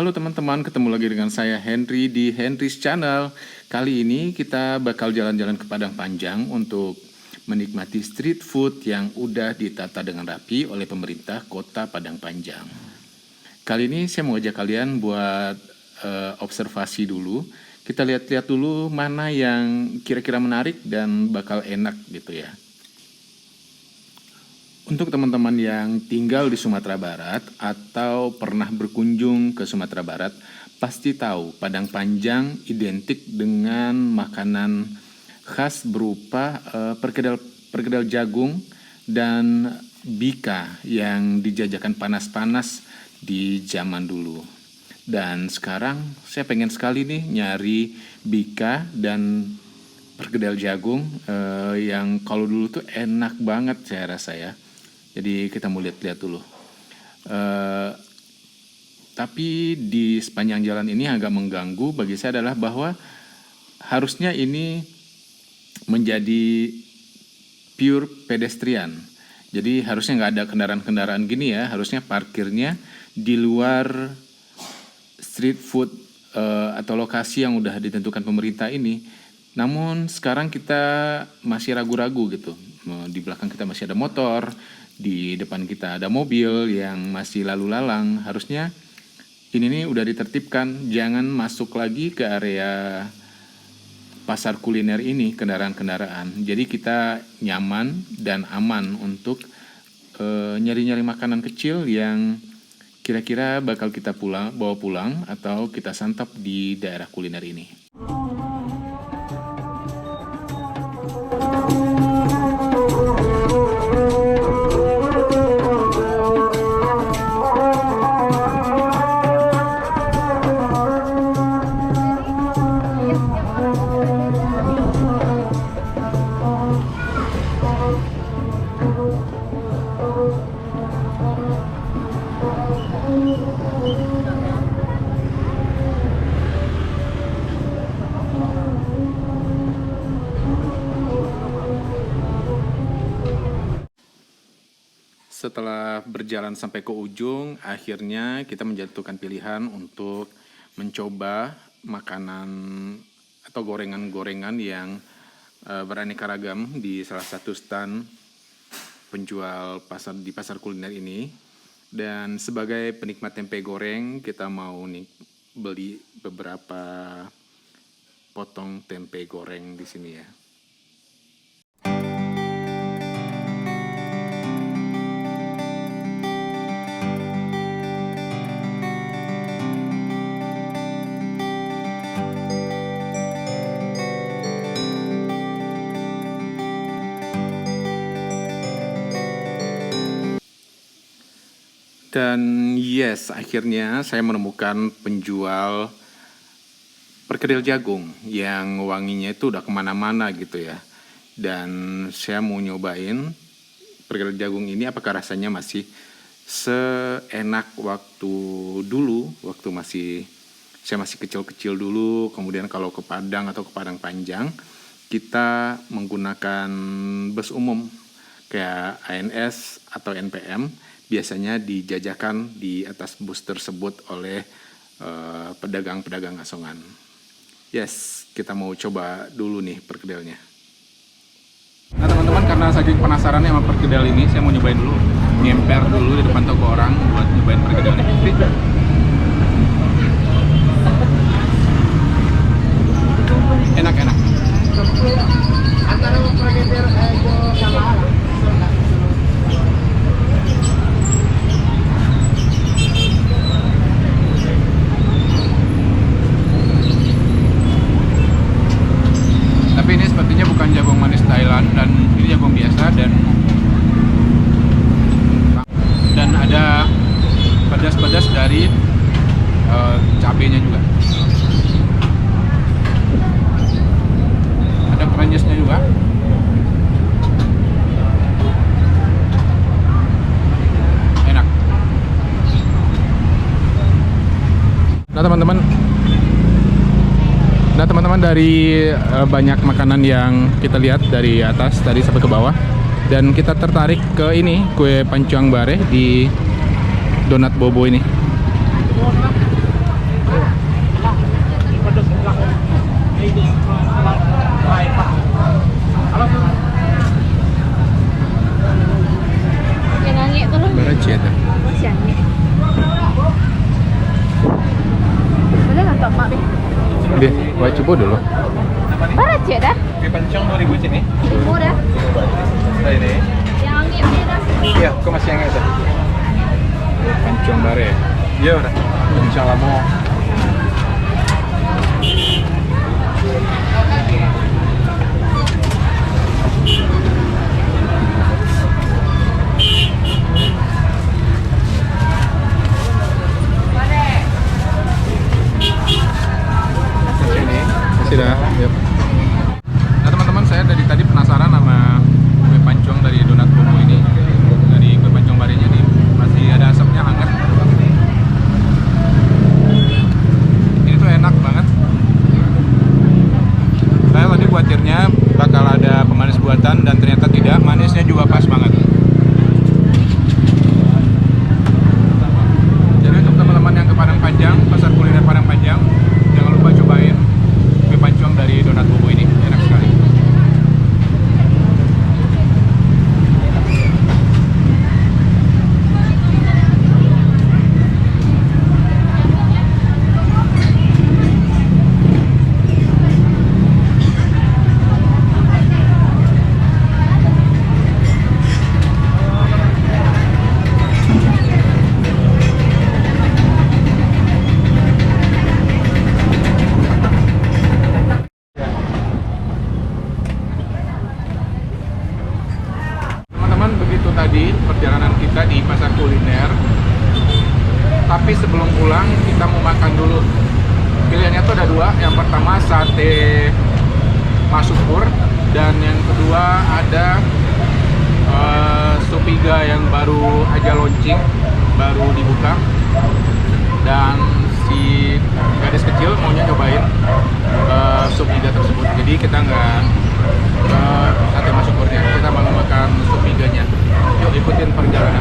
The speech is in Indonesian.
Halo teman-teman, ketemu lagi dengan saya Henry di Henry's Channel. Kali ini kita bakal jalan-jalan ke Padang Panjang untuk menikmati street food yang udah ditata dengan rapi oleh pemerintah Kota Padang Panjang. Kali ini saya mau ajak kalian buat observasi dulu. Kita lihat-lihat dulu mana yang kira-kira menarik dan bakal enak gitu ya. Untuk teman-teman yang tinggal di Sumatera Barat atau pernah berkunjung ke Sumatera Barat, pasti tahu Padang Panjang identik dengan makanan khas berupa perkedel jagung dan bika yang dijajakan panas-panas di zaman dulu. Dan sekarang saya pengen sekali nih nyari bika dan perkedel jagung yang kalau dulu tuh enak banget saya rasa ya. Jadi kita mau lihat-lihat dulu. Tapi di sepanjang jalan ini agak mengganggu bagi saya adalah bahwa harusnya ini menjadi pure pedestrian. Jadi harusnya nggak ada kendaraan-kendaraan gini ya. Harusnya parkirnya di luar street food atau lokasi yang udah ditentukan pemerintah ini. Namun sekarang kita masih ragu-ragu gitu. Di belakang kita masih ada motor, di depan kita ada mobil yang masih lalu lalang. Harusnya ini nih udah ditertibkan, jangan masuk lagi ke area pasar kuliner ini kendaraan-kendaraan. Jadi kita nyaman dan aman untuk nyari-nyari makanan kecil yang kira-kira bakal kita bawa pulang atau kita santap di daerah kuliner ini. Setelah berjalan sampai ke ujung, akhirnya kita menjatuhkan pilihan untuk mencoba makanan atau gorengan-gorengan yang beraneka ragam di salah satu stand penjual di pasar kuliner ini. Dan sebagai penikmat tempe goreng, kita mau beli beberapa potong tempe goreng di sini ya. Dan yes, akhirnya saya menemukan penjual perkedel jagung yang wanginya itu udah kemana-mana gitu ya. Dan saya mau nyobain perkedel jagung ini apakah rasanya masih seenak waktu dulu, waktu saya masih kecil-kecil dulu. Kemudian kalau ke Padang atau ke Padang Panjang, kita menggunakan bus umum kayak ANS atau NPM. Biasanya dijajakan di atas bus tersebut oleh pedagang-pedagang asongan. Yes, kita mau coba dulu nih perkedelnya. Nah teman-teman, karena saking penasarannya sama perkedel ini, saya mau nyobain dulu. Ngemper dulu di depan toko orang buat nyobain perkedelnya. Enak-enak. Antara perkedel sama ini sepertinya bukan jagung manis Thailand, dan ini jagung biasa dan ada pedas-pedas dari cabenya juga. Ada crunchy-nya juga. Enak. Nah teman-teman, dari banyak makanan yang kita lihat dari atas tadi sampai ke bawah, dan kita tertarik ke ini, kue pancuang bare di Donat Bobo ini. 2000 dulu. Berat ya dah? Kue pancong 2000 sini. Murah. Nah ini. Yang anggit dah. Iya, kok masih yang itu? Pancong bare. Iya udah. Pancong lamo. Sudah. Yep. Nah teman-teman, saya dari tadi penasaran sama kue pancong dari Donat Bobo ini. Dari kue pancong barenya nih, masih ada asapnya hangat. Ini tuh enak banget. Saya tadi khawatirnya bakal ada pemanis buatan dan ternyata tidak. Manisnya juga pas banget. Jadi untuk teman-teman yang ke Padang Panjang, pasar kuliner Padang Panjang, jangan lupa cobain kue pancong dari Donat Bobo ini, enak sekali. Teman-teman, begitu tadi perjalanan kita di pasar kuliner. Tapi sebelum pulang kita mau makan dulu. Pilihannya tuh ada dua. Yang pertama sate Masukur, dan yang kedua ada Supiga yang baru aja launching, baru dibuka. Dan si gadis kecil maunya cobain Supiga tersebut. Jadi kita nggak sate Masukurnya, kita mau makan Supiganya. Yuk ikutin perjalanan.